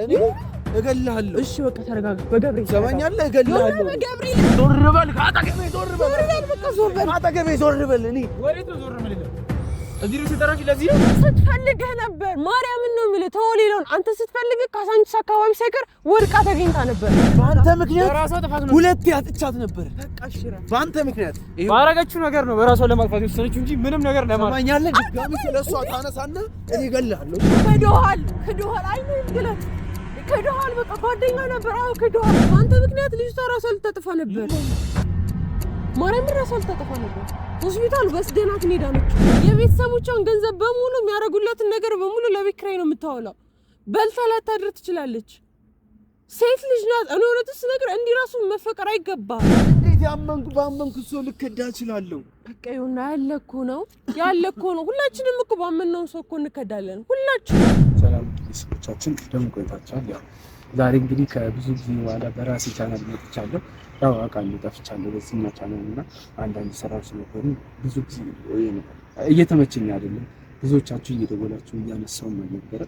እኔ እገልሃለሁ። እሺ በቃ ተረጋጋ። በገብርኤል ሰማኛለህ? እገልሃለሁ። በገብርኤል ዞር በል ከአጠገቤ ዞር በል። በቃ ዞር በል ከአጠገቤ ዞር በል። እኔ ወዴት ነው ዞር የምልህ? እዚህ ነው ተራሽ ለዚህ ስትፈልግህ ነበር። ማርያምን ነው የምልህ። ተወሊሎን አንተ ስትፈልግህ ካሳንቺስ አካባቢ ሳይቀር ወድቃ ተገኝታ ነበር። በአንተ ምክንያት ሁለቴ አጥቻት ነበር። በአንተ ምክንያት ባረገችው ነገር ነው በራሷ ለማጥፋት የወሰነችው እንጂ ምንም ነገር ለማለት ሰማኛለህ? ድጋሚ ስለሷ ታነሳና እኔ እገልሃለሁ። ክዶሃል። አይኔን ግለጥ። ክዶሃል። በቃ ጓደኛ ነበር። አዎ ክዶሃል። በአንተ ምክንያት ልጅቷ ራሷ ልታጠፋ ነበር። ማርያምን ራሷ ልታጠፋ ነበር። ሆስፒታል ወስደናት ሄዳለች። የቤተሰቦቿን ገንዘብ በሙሉ የሚያደርጉላትን ነገር በሙሉ ለቤት ኪራይ ነው የምታወላው። በልታ ላታድር ትችላለች። ሴት ልጅ ናት። እኔ እውነትስ ነገር እንዲህ ራሱ መፈቀር አይገባም። እንዴት ባመንኩ ሰው ልከዳ እችላለሁ? በቃ ይሁንና ያለ እኮ ነው። ሁላችንም እኮ ባመንነው ሰው እኮ እንከዳለን። ሁላችን ሰላም ቤተሰቦቻችን እንደምን ቆይታችኋል? ያው ዛሬ እንግዲህ ከብዙ ጊዜ በኋላ በራሴ ቻናል መጥቻለሁ። ያው አውቃለሁ ጠፍቻለሁ በዚህኛው ቻናል እና አንዳንድ ስራዎች ነበሩ። ብዙ ጊዜ እየተመቸኝ አይደለም። ብዙዎቻችሁ እየደወላችሁ እያነሳው ነበረ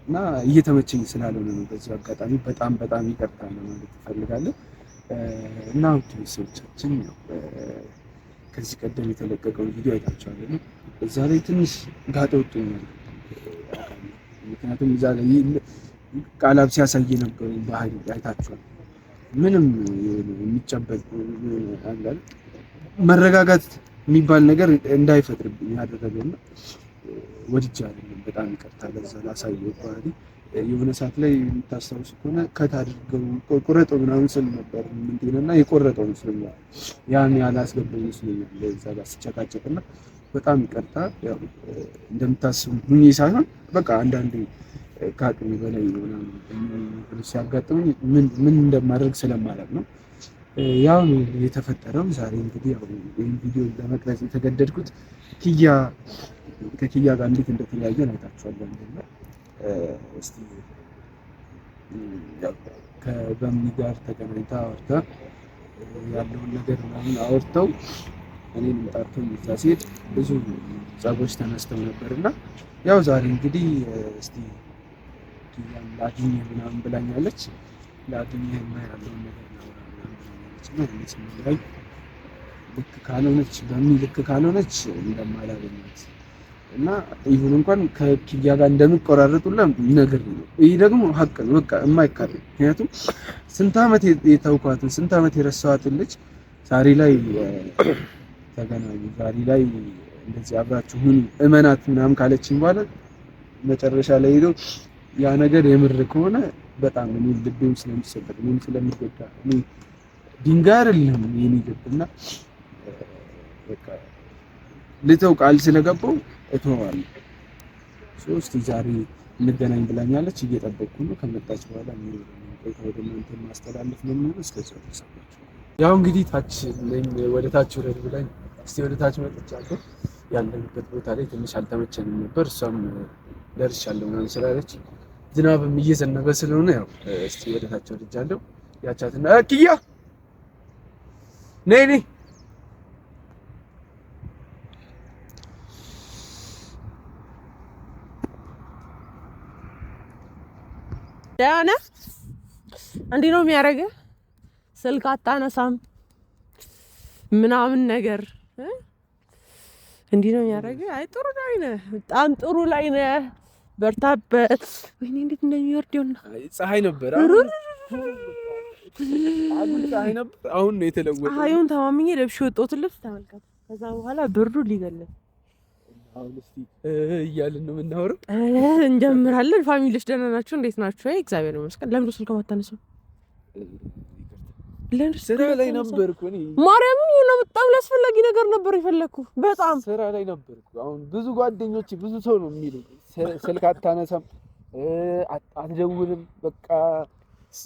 እና እየተመቸኝ ስላልሆነ ነው። በዚህ አጋጣሚ በጣም ይቅርታ ማለት እፈልጋለሁ። እና ውድ ቤተሰቦቻችን ከዚህ ቀደም የተለቀቀውን ቪዲዮ አይታችኋል። እዛ ላይ ትንሽ ጋጠ ወጥቶኛል። ምክንያቱም እዛ ላይ ቃላብ ሲያሳይ የነበረው ባህሪ አይታችኋል። ምንም የሚጨበጥ አንዳል መረጋጋት የሚባል ነገር እንዳይፈጥርብኝ ያደረገውና ወድጄ አይደለም። በጣም ይቅርታ ለዛ ላሳየው ባህሪ። የሆነ ሰዓት ላይ የምታስታውስ ከሆነ ከታድርገው ቆረጠው ምናምን ስል ነበር ምንድነውና የቆረጠው መስሎኛል። ያን ያላስገባኝ መስሎኛል ለዛ ጋር ሲጨቃጨቅና በጣም ይቅርታ። ያው እንደምታስቡኝ ሳይሆን በቃ አንዳንዴ ከአቅሜ በላይ የሆነ ሲያጋጥመኝ ምን እንደማደርግ ስለማላውቅ ነው። ያው የተፈጠረው ዛሬ እንግዲህ ያው ይሄን ቪዲዮ ለመቅረጽ የተገደድኩት ከኪያ ጋር እንዴት እንደተለያየን አይታችኋል። እና እስቲ ያው ከበሚ ጋር ተገናኝታ አውርታ ያለውን ነገር ምናምን አውርተው እኔን ጠርተው እዛ ሲሄድ ብዙ ጸቦች ተነስተው ነበርና ያው ዛሬ እንግዲህ እስቲ ኪያን ላግኝህ ምናምን ብላኛለች። ላግኝህ እና ያለውን ነገር ብላኛለች እና ላይ ልክ ካልሆነች እንደማላገኛት እና ይሁን እንኳን ከኪያ ጋር እንደምቆራረጡላ ነገር ነው። ይሄ ደግሞ ሀቅ ነው፣ በቃ የማይካድ። ምክንያቱም ስንት ዓመት የተውኳትን ስንት ዓመት የረሳኋትን ልጅ ዛሬ ላይ ተገናኙ፣ ዛሬ ላይ እንደዚህ አብራችሁ ሁኑ እመናት ምናምን ካለችኝ በኋላ መጨረሻ ላይ ሄዶ ያ ነገር የምር ከሆነ በጣም እኔ ልቤም ስለሚሰበር እኔም ስለሚጎዳ እኔ ድንጋይ አይደለም የኔ ልብና በቃ ልተው ቃል ስለገባው እተዋለሁ። ሶስት ዛሬ እንገናኝ ብላኛለች። እየጠበቅኩ ነው። ከመጣች በኋላ ምን ቆይታ ወደ እናንተ ማስተላለፍ ነው የሚሆነው። እስከዛው ተሰማችሁ። ያው እንግዲህ ታች ወደ ታች ወረድ ብላኝ እስቲ ወደ ታች መጥቻለሁ። ያለንበት ቦታ ላይ ትንሽ አልተመቸንም ነበር። እሷም ደርሻለሁ ምናምን ስላለች ዝናብም እየዘነበ ስለሆነ ያው እስቲ ወደ ታች ወርጃለሁ። ያቻትና ኪያ ነይ ዳና እንዴ ነው የሚያደርገው? ስልክ አታነሳም ምናምን ነገር እንዴ ነው የሚያደርገው? አይ ጥሩ ላይ ነህ፣ በጣም ጥሩ ላይ ነህ። በርታበት። ወይኔ እንዴት እንደሚወርደውና ፀሐይ ነበር አሁን ነው የተለወጠው። ፀሐዩን ተማምኜ ለብሼ ወጣሁት ልብስ ተመልከት። ከዛ በኋላ ብርዱ ሊገለኝ አሁን እስቲ እያልን ነው የምናወራው። እንጀምራለን። ፋሚሊዎች ደህና ናችሁ? እንዴት ናችሁ? አይ እግዚአብሔር ይመስገን። ለምን ስልክ ማታነሳው? ስራ ላይ ነበርኩ እኔ ማርያምን። የሆነ በጣም አስፈላጊ ነገር ነበር የፈለኩ። በጣም ስራ ላይ ነበርኩ። አሁን ብዙ ጓደኞቼ ብዙ ሰው ነው የሚሉኝ ስልክ አታነሳም፣ አትደውልም፣ በቃ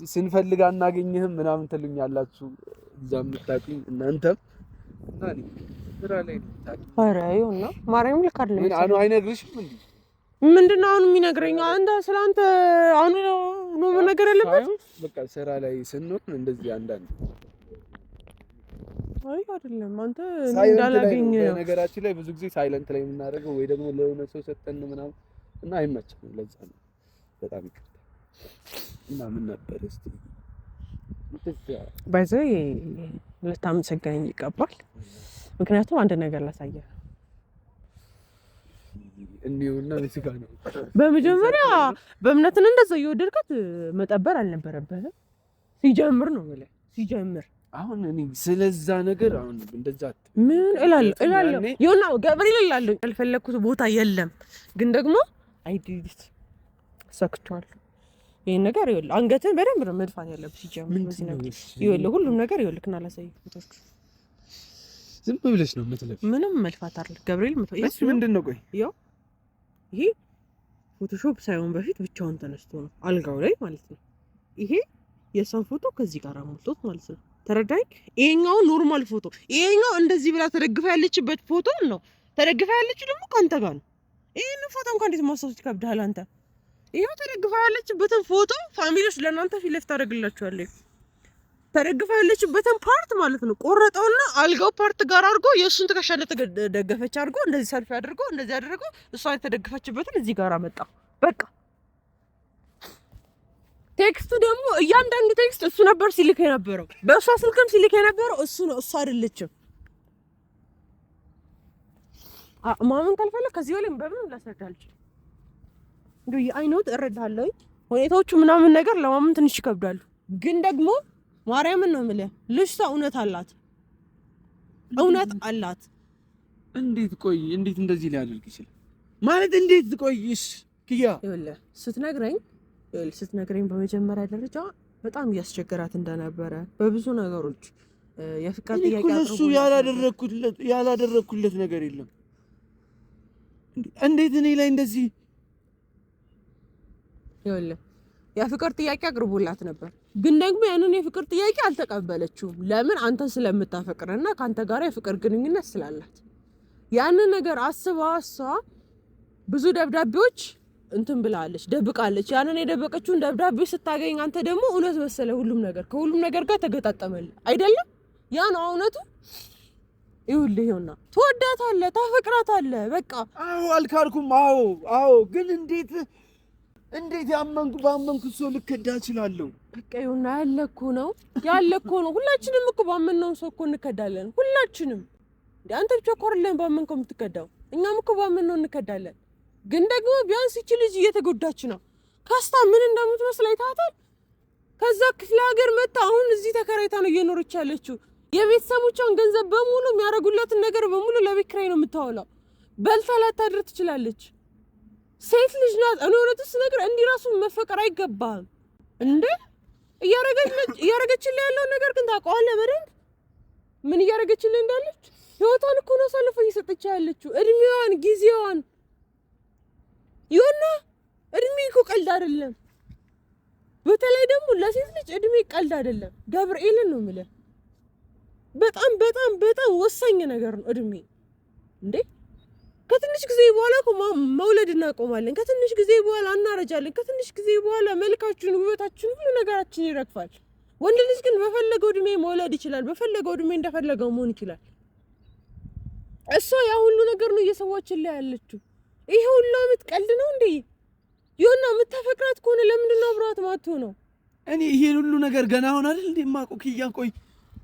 ስንፈልግ አናገኝህም ምናምን ትሉኛላችሁ። እዛ የምታውቁኝ እናንተም እና እኔ ስራ ላይ ነው ታውቁኝ። ኧረ ይኸውና ማርያም ልክ አይደለም። ምን አይነግርሽም እንዴ? ምንድነው አሁን የሚነግረኝ? አንተ ስላንተ አሁን ነው ነገር ያለበት። በቃ ስራ ላይ ስንሆን እንደዚህ አንዳንድ አይ አይደለም አንተ እንዳላገኝ ነው። ነገራችን ላይ ብዙ ጊዜ ሳይለንት ላይ የምናደርገው ወይ ደግሞ ለሆነ ሰው ሰጠን ምናምን እና አይመችም። ለዛ ነው በጣም ይቅርታ። እና ምን ነበር እስቲ ባይዘው ልታመሰግነኝ ይገባል። ምክንያቱም አንድ ነገር ላሳየህ እንዲውና ምስጋ ነው። በመጀመሪያ በእምነትን እንደዛ እየወደድካት መጠበር አልነበረበትም። ሲጀምር ነው ማለት ሲጀምር አሁን እኔ ስለዛ ነገር አሁን እንደዛ ምን እላለሁ ይሁን ገብርኤል እላለሁ። ያልፈለኩት ቦታ የለም፣ ግን ደግሞ አይዲት ሰክቷል። ይሄን ነገር ይኸውልህ አንገትን በደንብ ነው መድፋት ያለብህ። ሲጀምር በዚህ ነገር ይኸውልህ ሁሉም ነገር ይኸውልህ እና ላሳይህ ፎቶች ዝም ብለሽ ነው የምትለፍ። ምንም መልፋት አይደል ገብርኤል መጥቶ እሺ ምንድነው? ቆይ ያው ይሄ ፎቶሾፕ ሳይሆን በፊት ብቻውን ተነስቶ ነው አልጋው ላይ ማለት ነው። ይሄ የሰው ፎቶ ከዚህ ጋር አሞልቶት ማለት ነው። ተረዳኝ። ይሄኛው ኖርማል ፎቶ፣ ይሄኛው እንደዚህ ብላ ተደግፋ ያለችበት ፎቶ ነው። ተደግፋ ያለችው ደግሞ ካንተ ጋር ነው። ይሄን ፎቶ እንኳን እንዴት ማስታወስ ይከብዳል አንተ። ይሄው ተደግፋ ያለችበትን ፎቶ ፋሚሊዎች ለእናንተ ፊት ለፊት ታደርግላችኋለች። ተደግፋ ያለችበትን ፓርት ማለት ነው ቆረጠውና አልጋው ፓርት ጋር አድርጎ የእሱን ትከሻ እንደተደገፈች አድርጎ እንደዚህ ሰልፍ አድርጎ እንደዚህ አድርጎ እሷ የተደገፈችበትን እዚህ ጋር አመጣ። በቃ ቴክስቱ ደግሞ እያንዳንዱ ቴክስት እሱ ነበር ሲልክ የነበረው። በእሷ ስልክም ሲልክ የነበረው እሱ ነው፣ እሷ አይደለችም። ማመን ካልፈለግ ከዚህ በላይ በምን ላስረዳልች? እንደው የአይኖት እረዳለሁ። ሁኔታዎቹ ምናምን ነገር ለማመን ትንሽ ይከብዳሉ፣ ግን ደግሞ ማርያምን ነው የምልህ ልጅቷ እውነት አላት፣ እውነት አላት። እንዴት ቆይ እንዴት እንደዚህ ሊያደርግ ይችላል ማለት እንዴት ቆይሽ? ክያ ይኸውልህ ስትነግረኝ በመጀመሪያ ደረጃ በጣም እያስቸገራት እንደነበረ በብዙ ነገሮች የፍቅር ጥያቄ እሱ ያላደረኩለት ነገር የለም። እንዴት እኔ ላይ እንደዚህ ይኸውልህ የፍቅር ጥያቄ አቅርቦላት ነበር፣ ግን ደግሞ ያንን የፍቅር ጥያቄ አልተቀበለችውም። ለምን? አንተ ስለምታፈቅርና ካንተ ጋር የፍቅር ግንኙነት ስላላት ያንን ነገር አስባ እሷ ብዙ ደብዳቤዎች እንትን ብላለች፣ ደብቃለች። ያንን የደበቀችውን ደብዳቤ ስታገኝ አንተ ደግሞ እውነት መሰለ ሁሉም ነገር ከሁሉም ነገር ጋር ተገጣጠመልህ አይደለም? ያ ነው እውነቱ። ይኸውልህ ትወዳታለህ፣ ታፈቅራታለህ። በቃ አዎ አልካልኩም። አዎ ግን እንዴት ባመንኩ ሰው ልከዳ እችላለሁ? በቃ ያለ እኮ ነው። ሁላችንም እኮ ባመንነው ሰው እኮ እንከዳለን። ሁላችንም አንተ ብቻ እኮ አይደለም ባመንከው የምትከዳው፣ እኛም እኮ ባመንነው እንከዳለን። ግን ደግሞ ቢያንስ ይቺ ልጅ እየተጎዳች ነው። ካስታ ምን እንደምትመስል አይታታል። ከዛ ክፍለ ሀገር መጣ፣ አሁን እዚህ ተከራይታ ነው እየኖረች ያለችው። የቤተሰቦቿን ገንዘብ በሙሉ የሚያደርጉላትን ነገር በሙሉ ለቤት ኪራይ ነው የምታወላው። በልታ ላታድር ትችላለች። ሴት ልጅ ናት። እኔ እውነትስ ነገር እንዲህ ራሱ መፈቀር አይገባም እንዴ! እያረገችልህ ያለው ነገር ግን ታውቀዋለህ በደንብ ምን እያረገችልህ እንዳለች። ህይወቷን እኮ ነው አሳልፈ እየሰጠች ያለችው፣ እድሜዋን፣ ጊዜዋን። እድሜ እኮ ቀልድ አይደለም። በተለይ ደግሞ ለሴት ልጅ እድሜ ቀልድ አይደለም። ገብርኤልን ነው የምልህ። በጣም በጣም በጣም ወሳኝ ነገር ነው እድሜ እንዴ! ከትንሽ ጊዜ በኋላ እኮ መውለድ እናቆማለን። ከትንሽ ጊዜ በኋላ እናረጃለን። ከትንሽ ጊዜ በኋላ መልካችን፣ ውበታችን፣ ሁሉ ነገራችን ይረግፋል። ወንድ ልጅ ግን በፈለገው እድሜ መውለድ ይችላል። በፈለገው እድሜ እንደፈለገው መሆን ይችላል። እሷ ያ ሁሉ ነገር ነው እየሰዋችልህ ያለችው። ይሄ ሁሉ አመት ቀልድ ነው እንዴ? የምታፈቅራት ከሆነ ለምንድን ነው አብራት ማትሆነው? እኔ ይሄ ሁሉ ነገር ገና አሁን አይደል እንዴ የማውቀው? ክያ ቆይ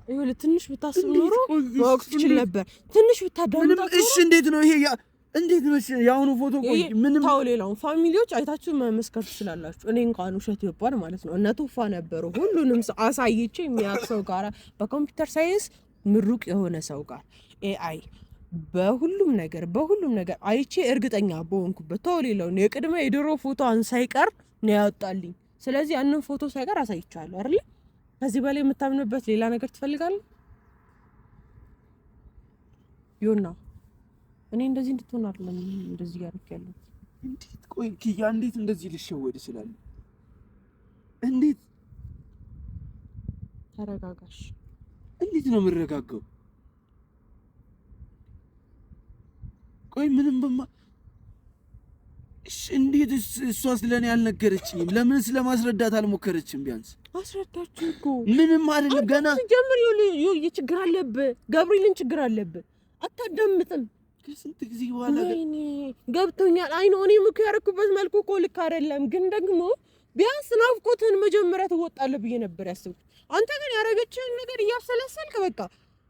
ይኸውልህ ትንሽ ብታስብ ኖሮ ማወቅ ትችል ነበር። ትንሽ ብታዳምጣት። እሺ እንዴት ነው ይሄ? እንዴት ነው የአሁኑ ፎቶ? ቆይ ምንም ታው ሌላውን ፋሚሊዎች አይታችሁ መመስከር ትችላላችሁ። እኔ እንኳን ውሸት ይባል ማለት ነው እነ ቶፋ ነበሩ። ሁሉንም አሳይቼ የሚያውቅ ሰው ጋር በኮምፒውተር ሳይንስ ምሩቅ የሆነ ሰው ጋር ኤአይ በሁሉም ነገር አይቼ እርግጠኛ በሆንኩበት ታው ሌላውን የቅድመ የድሮ ፎቶን ሳይቀር ነው ያወጣልኝ። ስለዚህ ያንን ፎቶ ሳይቀር አሳይቻለሁ አይደል? ከዚህ በላይ የምታምንበት ሌላ ነገር ትፈልጋለህ? እኔ እንደዚህ እንድትሆን አይደለም እንደዚህ ያደርክ ያለው። እንዴት ቆይ ክያ እንዴት እንደዚህ ልሸወድ ይችላል? እንዴት? ተረጋጋሽ። እንዴት ነው የምረጋጋው? ቆይ ምንም እንዴት እሷ ስለኔ ያልነገረችኝም? ለምን ስለማስረዳት አልሞከረችም? ቢያንስ አስረዳችሁ እኮ ምንም አይደለም። ገና ጀምር ችግር አለብህ፣ ገብርኤልን ችግር አለብህ። አታዳምጥም። ከስንት ጊዜ በኋላ ወይኔ ገብቶኛል። አይ ነው እኔም እኮ ያደረኩበት መልኩ እኮ ልክ አይደለም፣ ግን ደግሞ ቢያንስ ናፍቆትን መጀመሪያ ትወጣለህ ብዬ ነበር ያሰብኩት። አንተ ግን ያደረገችህን ነገር እያብሰለሰልክ በቃ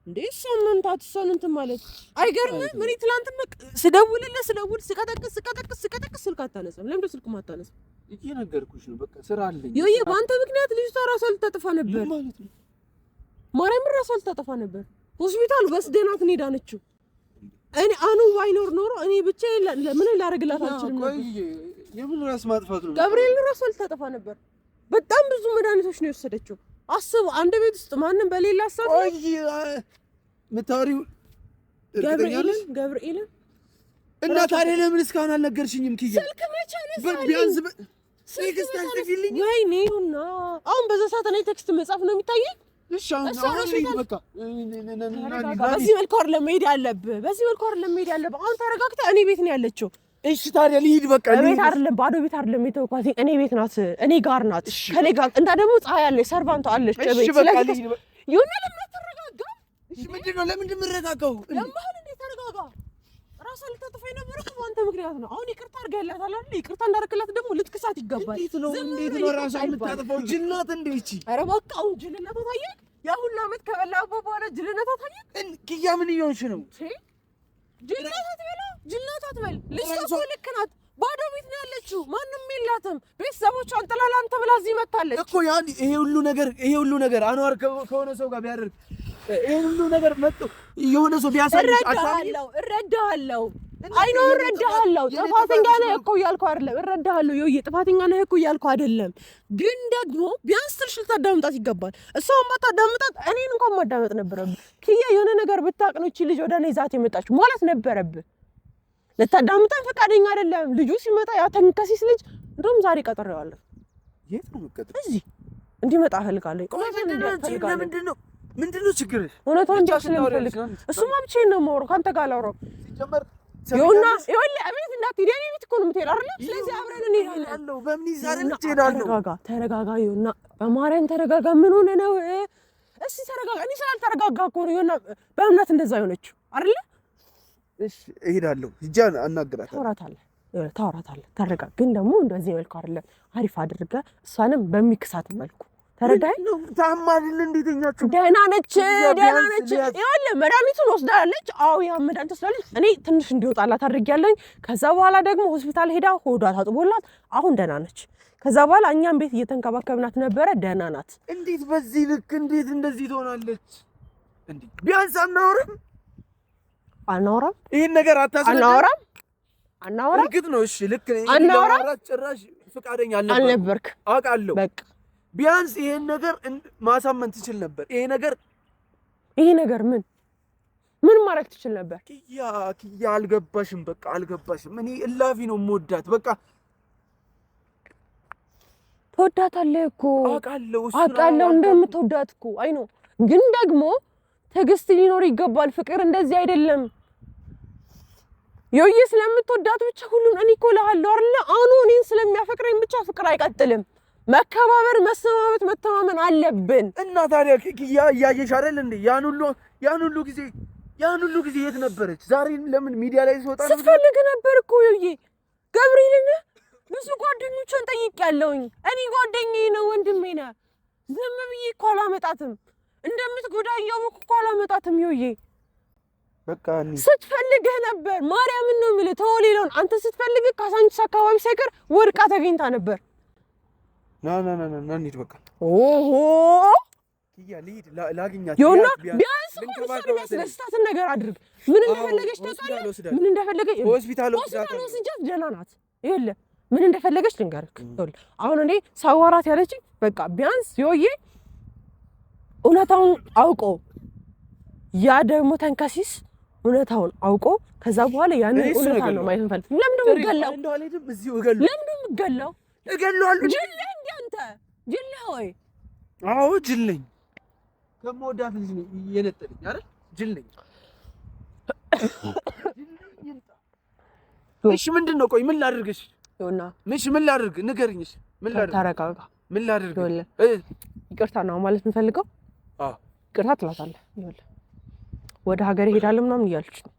እንዴ እሷን መምታት እሷን እንትን ማለት አይገርምም? እኔ ትናንትና ስደውልልህ ስቀጠቅስ ስልክ አታነሳም። ለምንድን ስልክ ማታነሳም? እየነገርኩሽ ነው። በቃ ስራ አለኝ። ይሄ በአንተ ምክንያት ልጅቷ ራሷ ልታጠፋ ነበር ማለት ነው። ማርያም ራሷ ልታጠፋ ነበር። ሆስፒታል በስደናት ሄዳነችው። እኔ አኑ ባይኖር ኖሮ እኔ ብቻዬን ምን ላደርግላት አልችልም ነበር። የምን ራስ ማጥፋት ነው? ገብርኤል ራሷ ልታጠፋ ነበር። በጣም ብዙ መድኃኒቶች ነው የወሰደችው። አስብ፣ አንድ ቤት ውስጥ ማንም በሌላ አሳብ ምታወሪው ገብርኤልን እና ታዲያ ለምን እስካሁን አልነገርሽኝም? ኪያ ስልክ መቼ አነሳልኝ? ቢያንስ ቴክስት አልጽፊልኝ። ወይኔ እና አሁን በዛ ሰዓት እኔ ቴክስት መጻፍ ነው የሚታየኝ። እሺ አሁን በቃ በዚህ መልኩ አይደለም መሄድ ያለብህ። በዚህ መልኩ አይደለም መሄድ ያለብህ። አሁን ተረጋግተህ እኔ ቤት ነው ያለችው። እሺ ታዲያ ልሂድ በቃ። ቤት አይደለም ባዶ ቤት አይደለም የተውኳት፣ እኔ ቤት ናት፣ እኔ ጋር ናት። ከኔ ጋር እንዳ ደግሞ ፀሐይ አለች፣ ሰርቫንቷ አለች ቤት። ስለዚህ ይሁን ለምን ተረጋጋ? እሺ ምንድነው? ለምንድን ምረጋጋው? ለማን እንዴ ተረጋጋ? ራሷን ልታጠፋ የነበረው በአንተ ምክንያት ነው። አሁን ይቅርታ አድርገህላታል አይደል? ይቅርታ እንዳደረግላት ደግሞ ልትክሳት ይገባል። እንዴት ነው ራሷን የምታጠፋው? ጅል ናት እንዴ እቺ? ኧረ በቃ አሁን ጅልነቷ ታየህ። ያ ሁሉ ዓመት ከበላህ በኋላ ጅልነቷ ታየህ። ኪያ ምን እየሆንሽ ነው? ጅልነቷ አትበል። ልጅቷ እኮ ልክ ናት። ባዶ ቤት ነው ያለችው፣ ማንም የላትም። ቤተሰቦቿን ጥላ ላንተ ብላ እዚህ መታለች እኮ። ያን ይሄ ሁሉ ነገር አንዋር ከሆነ ሰው ጋር ቢያደርግ ይሄ ሁሉ ነገር መጥቶ የሆነ ሰው ቢያሳይሽ እረዳሃለሁ። ጥፋተኛ ነህ እኮ እያልኩህ አይደለም። እረዳሃለሁ ይኸውዬ፣ ጥፋተኛ ነህ እኮ እያልኩህ አይደለም። ግን ደግሞ ቢያንስ ትንሽ ልታዳምጣት ይገባል። እሷን ባታዳምጣት እኔን እንኳን ማዳመጥ ነበረብህ። ኪያ የሆነ ነገር ብታውቅ ነው እቺ ልጅ ወደ እኔ ይዛት የመጣችው ማለት ነበረብህ። ልታዳምጣን ፈቃደኛ አይደለም። ልጁ ሲመጣ ያ ተንከሲስ ልጅ እንደውም ዛሬ ቀጥሬዋለሁ። የት ነው የምትቀጥሪው? እዚህ እንዲመጣ እፈልጋለሁ። ምንድነው ችግርሽ? እውነቷን እንዲያውቅ ስለምፈልግ እሱማ ብቻዬን ነው የማወራው፣ ከአንተ ጋር አላወራም። ይኸውልህ እቤት እንዳትሄድ፣ እኔ ቤት እኮ ነው የምትሄድ አይደለ? ስለዚህ አብረን እንሄዳለን። በምን ይዛል እንሄዳለን? ተረጋጋ ይኸውና፣ በማርያም ተረጋጋ። ምን ሆነህ ነው? እስኪ ተረጋጋ። እኔ ስላልተረጋጋ እኮ ነው ይኸውና፣ በእምነት እንደዛ የሆነችው አይደለ? እሺ እሄዳለሁ፣ ሂጅ አናግራታለሁ። ታወራታለህ። ተረጋጋ። ግን ደግሞ እንደዚህ መልኩ አይደለም፣ አሪፍ አድርገህ እሷንም በሚክሳት መልኩ ተረዳይ። ታማልን እንዴተኛችሁ? ደህና ነች። ይኸውልህ መድኃኒቱን ወስዳለች። አዎ ያ መድኃኒት ወስዳለች። እኔ ትንሽ እንዲወጣላት አድርጌያለሁ። ከዛ በኋላ ደግሞ ሆስፒታል ሄዳ ሆዷ ታጥቦላት አሁን ደህና ነች። ከዛ በኋላ እኛም ቤት እየተንከባከብናት ነበረ። ደህና ናት። እንዴት በዚህ ልክ እንዴት እንደዚህ ትሆናለች? እንዴ ቢያንስ አናወራም? ይሄን ነገር አናወራም። እርግጥ ነው እሺ፣ ልክ ጭራሽ ፍቃደኛ አልነበርክ አውቃለሁ። በቃ ቢያንስ ይሄን ነገር ማሳመን ትችል ነበር። ይሄ ነገር ምን ማድረግ ትችል ነበር? ኪያ አልገባሽም። በቃ አልገባሽም። እኔ እላፊ ነው የምወዳት። በቃ ትወዳታለህ እኮ አውቃለሁ እንደምትወዳት እኮ አይ ነው። ግን ደግሞ ትዕግስት ሊኖር ይገባል። ፍቅር እንደዚህ አይደለም። ይኸውዬ ስለምትወዳት ብቻ ሁሉን እኔ እኮ እልሃለሁ አይደለ? አኑ እኔን ስለሚያፈቅረኝ ብቻ ፍቅር አይቀጥልም። መከባበር፣ መሰማመት፣ መተማመን አለብን። እና ታዲያ ኪያ እያየሽ አይደል እንዴ? ያን ሁሉ ጊዜ የት ነበረች? ዛሬ ለምን ሚዲያ ላይ ሲወጣ ስትፈልግ ነበር እኮ ይኸውዬ። ገብርኤልን ብዙ ጓደኞቿን ጠይቄያለሁኝ። እኔ ጓደኛዬ ነው፣ ወንድሜ ነው። ዝም ብዬ እኮ አላመጣትም። እንደምትጎዳ እያወቅሁ እኮ አላመጣትም። ይኸውዬ በቃ ስትፈልግህ ነበር። ማርያምን ነው የምልህ። ተወው ሌላውን። አንተ ስትፈልግህ ካሳንቺስ አካባቢ ሳይቀር ወድቃ ተገኝታ ነበር። ና እንሂድ በቃ። ኦሆ ኪያ ልሂድ ላግኛት። ይኸውና ቢያንስ የሚያስደስታትን ነገር አድርግ። ምን እንደፈለገች ታውቃለህ? ምን እንደፈለገች ሆስፒታል ወስጃት ደህና ናት። ይኸውልህ ምን እንደፈለገች ልንገርህ። ይኸውልህ አሁን እኔ ሳዋራት ያለችኝ በቃ ቢያንስ ይኸውዬ እውነታውን አውቆ ያ ደግሞ ተንከሲስ እውነታውን አውቆ ከዛ በኋላ ያንን እውነታ ነው ማየት እንፈልግ። ለምንድን ነው የምትገላው? እገለዋለሁ። ጅል ነህ እንደ አንተ ጅል ነህ ወይ? አዎ ጅል ነኝ። ከምወዳት ልጅ ነው የነጠለኝ አይደል? ጅል ነኝ። እሺ ምንድን ነው? ቆይ ምን ላድርግሽ? ምን ላድርግ? ንገሪኝ። እሺ ምን ላድርግ? ተረጋጋ። ምን ላድርግ? ይቅርታ ነው ማለት የምፈልገው። ይቅርታ ትላታለህ። ይኸውልህ ወደ ሀገር እሄዳለሁ ምናምን እያለች ነው።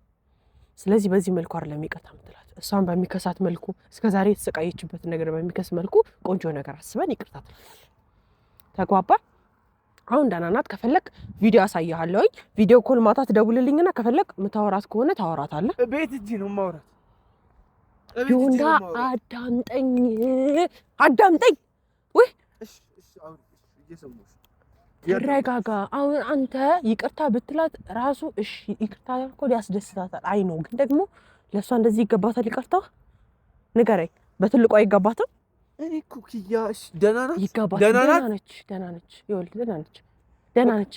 ስለዚህ በዚህ መልኩ አይደለም ይቅርታ የምትላት። እሷን በሚከሳት መልኩ እስከዛሬ የተሰቃየችበትን ነገር በሚከስ መልኩ ቆንጆ ነገር አስበን ይቅርታ ትላለች። ተግባባ? አሁን ደህና ናት። ከፈለክ ቪዲዮ አሳይሃለሁኝ። ቪዲዮ ኮል ማታ ትደውልልኝና ከፈለክ ምታወራት ከሆነ ታወራታለህ። ቤት እጂ ነው ማውራት። ዮና አዳምጠኝ። ወይ አሁን እየሰማሁሽ ተረጋጋ። አሁን አንተ ይቅርታ ብትላት ራሱ እሺ ይቅርታ እኮ ሊያስደስታታል። አይ ነው ግን ደግሞ ለእሷ እንደዚህ ይገባታል ይቅርታ? ንገረኝ። በትልቋ አይገባትም? እኔ እኮ ኪያ እሺ ደህና ናት። ይገባታል። ደህና ነች። ይኸውልህ ደህና ነች።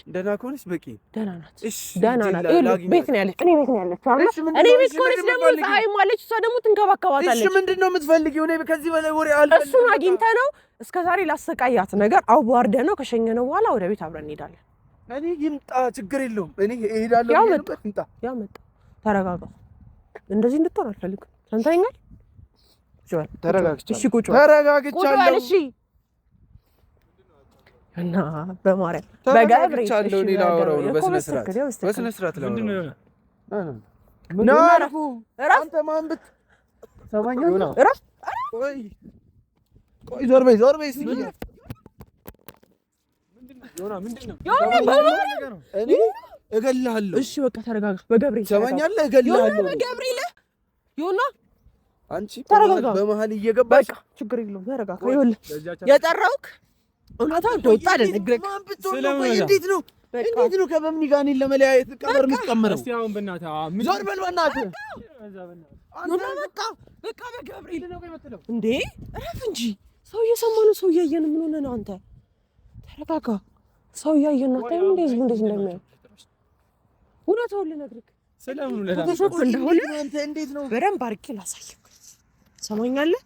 ደህና ከሆነች በቂ። ደህና ናት። እሺ ደህና ናት። ቤት ነው ያለች። እኔ ቤት ነው ያለች አይደል? እኔ ቤት ከሆነች ደግሞ ፀሐይም አለች። እሷ ደግሞ ትንከባከባታለች። እሺ ምንድን ነው የምትፈልጊው? እኔ ከዚህ በላይ ወሬ አልፈልግም። እሱን አግኝተህ ነው እስከዛሬ ላሰቃያት ነገር አዋርደህ ነው። ከሸኘነው በኋላ ወደ ቤት አብረን እንሄዳለን። እኔ ይምጣ ችግር የለውም። እኔ እሄዳለሁ። ይምጣ። ተረጋጋ። እንደዚህ እንድትሆን አልፈልግም። ሰምተኸኛል? ተረጋግቻለሁ። እሺ ቁጭ በል። ተረጋግቻለሁ። እሺ እና በማርያም በገብርኤል እኔ ላወራው ነው በስነ ስርዓት ላወራው ነው። አንተ ማን ብት ሰማኛው ነው? እረፍ። ቆይ ዞር በይ እስኪ። ምንድነው? እኔ እገልሃለሁ። እሺ በቃ ተረጋጋ። በገብርኤል ሰማኛለህ? እገልሃለሁ። በገብርኤል ዮና አንቺ ተረጋጋ። በመሀል እየገባሽ በቃ ችግር የለውም። ተረጋጋ። ይኸውልህ የጠራሁት እውነታው እንደወጣ አይደነግረክ። እንዴት ነው ከበምኒ ጋር እኔን ለመለያየት ቀመር የምትቀምረው? እስቲ አሁን በእናትህ ዞር በል በእናትህ። በቃ በገብርኤል ነው የምትለው እንዴ? እረፍ እንጂ ሰው እየሰማ ነው። ሰው እያየን ምን ሆነ ነው? አንተ ተረጋጋ። ሰው እያየን ነው። አታይም? እንደዚህ እንደሚያየው እውነታውን ልነግርህ ስለምን ፎቶሾፕ እንደሆነ አንተ እንዴት ነው በደንብ አድርጌ ላሳየህ። ሰማኛለህ?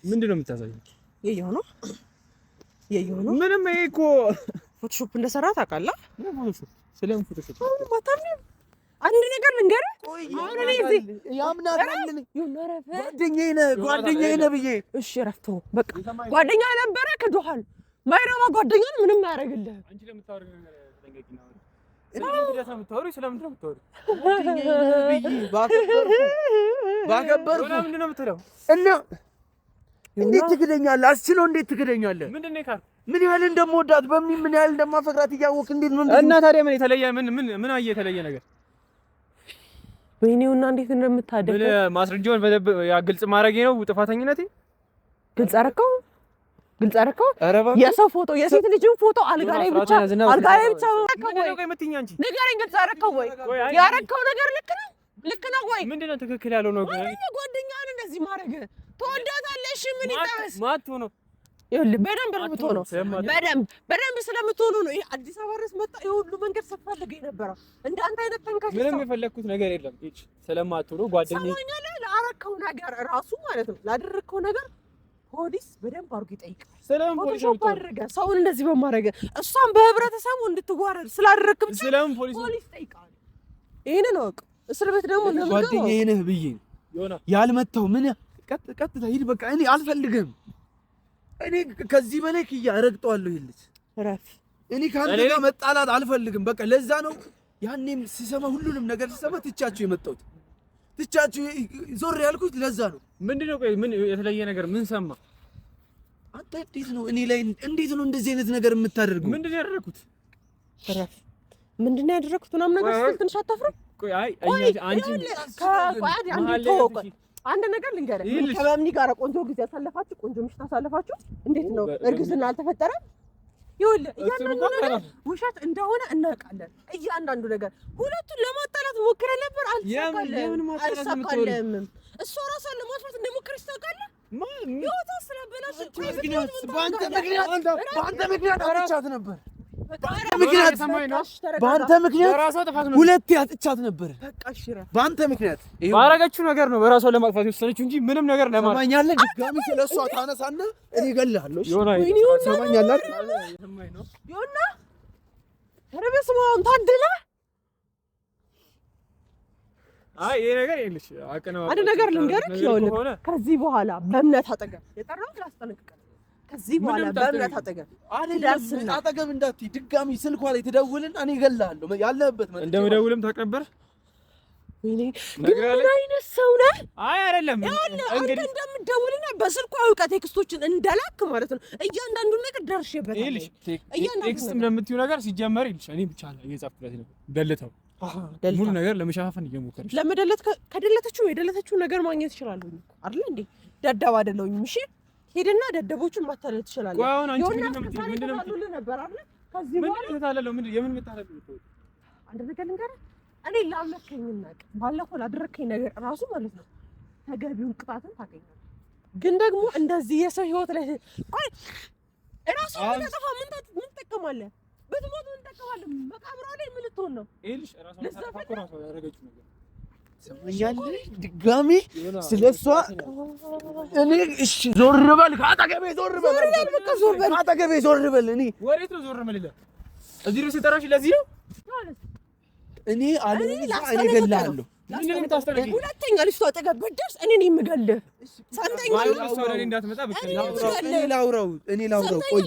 ምንድነው የምታሳየው? የየው ነው ምንም ይሄ እኮ ፎቶሾፕ እንደሰራ ታውቃለህ? ስለምን ፎቶሾፕ? አንድ ነገር ልንገርህ። አሁን እኔ እዚህ ያምናታልን ጓደኛዬ ነህ ብዬ እሺ እረፍት ነው በቃ። ጓደኛ ነበረ ክዶሃል። ማይረባ ጓደኛን ምንም አያደርግልህ። አንቺ ለምታወሪ ነገር ተጠንቀቂና ስለምንድን ነው የምታወሪው? ባከበርኩ ምንድን ነው የምትለው? እንዴት ትክደኛለህ? አስችለው እንዴት ትክደኛለህ? ምንድን ነው የካድኩት? ምን ያህል እንደምወዳት ምን ያህል እንደማፈቅራት እያወቅህ እንዴት ነው? እና ታዲያ ምን የተለየ ምን አየህ የተለየ ነገር? ወይኔውና እንዴት እንደምታደርግ ምን ማስረጃውን ግልጽ ማድረጌ ነው ጥፋተኝነቴ? ግልጽ አደረከው። የሰው ፎቶ የሴት ልጅን ፎቶ አልጋ ላይ ብቻ ንገረኝ። ግልጽ አደረከው ወይ? ያደረከው ነገር ልክ ነው ወይ? ምንድነው ትክክል ያለው ነው? ጓደኛህን እንደዚህ ማድረግ ትወዳታለህ? እሺ ምን ይጠበስ? ማትሆነው ይኸውልህ በደንብ ነው የምትሆነው። በደንብ ስለምትሆኑ ነው ይሄ አዲስ አበባ ድረስ መጣ የሁሉ መንገድ ስትፈልግ የነበረው። እንዳንተ አይነት ተንከሽ ምንም የፈለኩት ነገር የለም። እቺ ስለማትሆኑ ጓደኛዬ ላረከው ነገር ራሱ ማለት ነው ላደረከው ነገር ፖሊስ በደንብ አድርጎ ይጠይቃል። ስለምን ፖሊስ አደረገ ሰውን እንደዚህ በማድረግ እሷን በህብረተሰቡ እንድትዋረድ ስላደረክ ብቻ ስለምን ፖሊስ ይጠይቃል። ይሄንን ወቅ እስር ቤት ደግሞ ጓደኛዬ ነህ ብዬ ያልመታው ምን ቀጥታ ሂድ በቃ እኔ አልፈልግም። እኔ ከዚህ በላይ ክያ እረግጠዋለሁ። ይልስ ረፍ እኔ ካንተ ጋር መጣላት አልፈልግም። በቃ ለዛ ነው ያኔም ሲሰማ ሁሉንም ነገር ሲሰማ ትቻችሁ የመጣሁት ትቻችሁ ዞር ያልኩት ለዛ ነው። ምንድነው? ቆይ ምን የተለየ ነገር ምን ሰማ? አንተ እንዴት ነው እኔ ላይ እንዴት ነው እንደዚህ አይነት ነገር የምታደርገው? ምንድነው ያደረኩት? ረፍ ምንድነው ያደረኩት? ምናምን ነገር ስትል ትንሽ አታፍርም? ቆይ አንቺ አንድ ነገር ልንገርህ። ከበምኒ ጋር ቆንጆ ጊዜ አሳለፋችሁ፣ ቆንጆ ምሽት አሳለፋችሁ። እንዴት ነው እርግዝና አልተፈጠረም? ይኸውልህ እያንዳንዱ ነገር ውሸት እንደሆነ እናውቃለን። እያንዳንዱ ነገር ሁለቱን ለማጣላት ሞክረህ ነበር፣ አልተሳካልህም። እሷ ራሷን ለማጥፋት እንደሞከረች ታውቃለህ። ህይወቷ ስለበላሽ በአንተ ምክንያት አጥቻት ነበር። በአንተ ምክንያት ሁለቴ አጥቻት ነበር። በአንተ ምክንያት ባረገችው ነገር ነው በራሷን ለማጥፋት የወሰነችው እንጂ ምንም ነገር ሰማኛለህ። ድጋሚ ስለሷ ታነሳና እኔ እገልሃለሁ። ሰማኛለህ። ዮና ኧረ በስመ አብ ታድላ። አይ ይሄ ነገር ይልሽ አቀናው አንድ ነገር ልንገርህ። ይኸውልህ ከዚህ በኋላ በእምነት አጠገብ የጠራሁት ላስጠነቅቅህ። ከዚህ በኋላ በእምነት አጠገብ እንዳትይ። ድጋሚ ስልኳ ላይ ትደውልና እኔ እገልሃለሁ። ያለህበት እንደምደውልም ታውቅ ነበር። ወይኔ ግን ምን አይነት ሰው ነህ? አይ አይደለም እንግዲህ እንደምትደውልና በስልኩ አውቀህ ቴክስቶችን እንደላክ ማለት ነው። እያንዳንዱን ነገር ደርሼበታለሁ። ይልሽ ቴክስት እንደምትዩ ነገር ሲጀመር ይልሽ እኔ ብቻ ነው እየጻፍኩለት ነው። ደልተው ሙሉ ነገር ለመሻፋፈን እየሞከረች ለመደለት ከደለተችው የደለተችው ነገር ማግኘት ይችላል አይደል እንዴ? ደደብ አይደለሁም። እሺ ሄድና ደደቦችን ማታለል ትችላለህ። ቆይ አሁን አንቺ ምንድነው ነበር አይደል? ከዚህ በኋላ ተታለለው የምን መታለል ነው? አንድ ነገር ልንገርህ፣ እኔ ላመከኝና ባለፈው ላደረከኝ ነገር ራሱ ማለት ነው ተገቢውን ቅጣትን ታገኛለህ። ግን ደግሞ እንደዚህ የሰው ህይወት ላይ ቆይ እራሱ ተጠፋ ምን ትጠቀማለህ? በትሞት ምን ትጠቀማለህ? መቃብሯ ላይ ምን ልትሆን ነው? ይልሽ ራሱ ያደረገችው ነገር ሰማኛለህ። ድጋሚ ስለሷ እኔ እሺ ዞር በል ከአጠገቤ ዞር በል ከአጠገቤ ዞር በል። እኔ ወዴት ነው ዞር የምልህ? እዚህ ድረስ የጠራሽ ለዚህ ነው? እኔ እገላለሁ። ምንድን ነው የምታስጠነቅቂኝ? ሁለተኛ ልጅቷ አጠገብ ብትደርስ እኔ ነኝ የምገልህ። ሰምተኛ እንዳትመጣ እኔ ላውራው ቆይ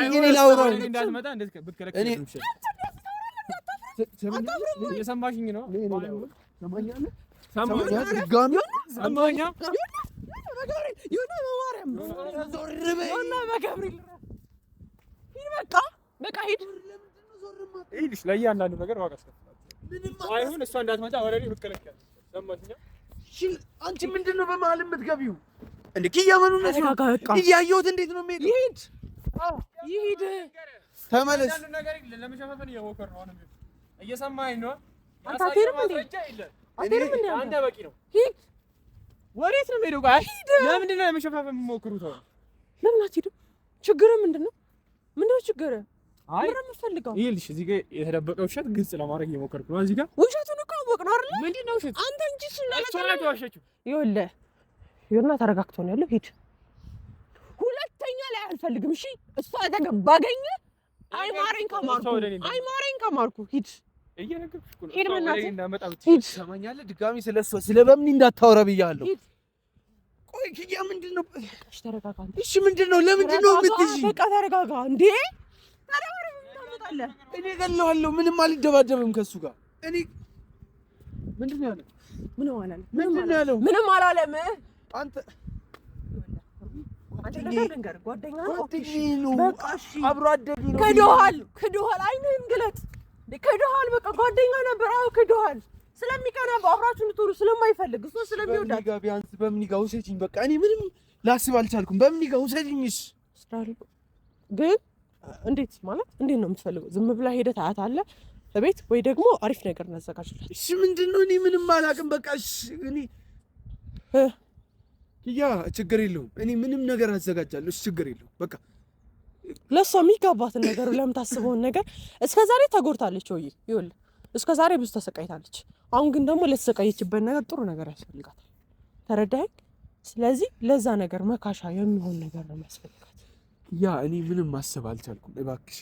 እኔ ላውራው እንዳትመጣ እንደዚህ ብትከለከል እየሰማሽኝ ነው? ሰማኛለህ? ድጋሚ ሰማኛ በቃ ሂድ። ይልሽ ለእያንዳንዱ ነገር ዋጋ አይሁን እሷ እንዳትመጣ ወረዴ ብትከለከል ሰማሽኛ? አንቺ ምንድን ነው በመሀል የምትገቢው እንዴ? ኪያ ምን ሆነሽ ነው? እያየሁት እንዴት ነው የምሄደው? ይሂድ ተመለስ። አንዳንዱ ነገር ለመሸፋፈን እየሞከር ነው። አሁንም እየሰማኸኝ ነው? አንተ አትሄድም እንዴ? አንተ በቂ ነው። ሂድ። ወዴት ነው የምሄደው? ቆይ ለምንድን ነው ለመሸፋፈን የምሞክሩት? ለምን አትሄድም? ችግርህ ምንድን ነው? ምንድን ነው ችግርህ? አይ ምንም የምፈልገው ይልሽ እዚህ ጋር የተደበቀ ውሸት ግልጽ ለማድረግ እየሞከርኩ ነው። እዚህ ጋር ውሸቱን እኮ አወቅነው አይደል? ምንድን ነው ውሸት? አንተ እንጂ ዋሸችው። ይኸውልህ ተረጋግቶ ነው ያለው። ሂድ። ሁለተኛ ላይ አልፈልግም። እሺ እሷ አጠገብ ባገኘህ አይማረኝ ከማርኩ ሂድ። እየነገርኩሽ እኮ ነው። ሂድ በእናትህ እንዳመጣ ሂድ። ሰማኛለህ? ድጋሚ ስለሷ ስለበምን እንዳታወራ ብያለሁ። ሂድ። ቆይ ኪያ ምንድን ነው? እሺ ተረጋጋ። እሺ ምንድን ነው? ለምንድን ነው የምትይኝ? በቃ ተረጋጋ እንዴ! እኔ እገለዋለሁ። ምንም አልደባደብም ከሱ ጋር። እኔ ምንድን ነው ያለው? ምንም አላለም። አንተ ጓደኛዬ ነው፣ አብሮ አደጌ ነው። ክዶሃል። አይንህን ግለጥ። ክዶሃል። በቃ ጓደኛ ነበር። አዎ ክዶሃል። ስለሚቀና አብራችሁ ልትሆኑ ስለማይፈልግ እሱ ስለሚወዳት ቢያንስ በምን ጋር ውሰጂኝ። በቃ እኔ ምንም ላስብ አልቻልኩም። በምን ጋር ውሰጂኝስ? ግን እንዴት ነው የምትፈልገው? ዝም ብላ ሄደህ ታያታለህ እቤት ወይ ደግሞ አሪፍ ነገር እናዘጋጅላት። እሺ ምንድን ነው? እኔ ምንም አላውቅም። በቃ እሺ እኔ ያ ችግር የለውም። እኔ ምንም ነገር አዘጋጃለሁ። እሺ ችግር የለውም። በቃ ለሷ የሚገባትን ነገር ለምታስበውን ነገር እስከዛሬ ተጎድታለች። ይኸውልህ እስከዛሬ ብዙ ተሰቃይታለች። አሁን ግን ደግሞ ለተሰቃየችበት ነገር ጥሩ ነገር ያስፈልጋታል። ተረዳኸኝ? ስለዚህ ለዛ ነገር መካሻ የሚሆን ነገር ነው የሚያስፈልጋት። ያ እኔ ምንም ማሰብ አልቻልኩም። እባክሽ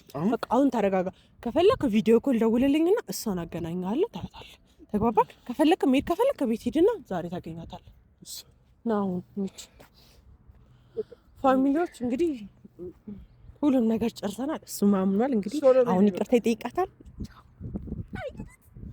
አሁን ተረጋጋ። ከፈለክ ቪዲዮ ኮል ደውልልኝና እሷን አገናኛለሁ። ታያታለህ። ተግባባን? ከፈለክ መሄድ ከፈለክ ቤት ሂድና ዛሬ ታገኛታለህ። አሁን ፋሚሊዎች እንግዲህ ሁሉም ነገር ጨርሰናል። እሱ ማምኗል። እንግዲህ አሁን ይቅርታ ይጠይቃታል።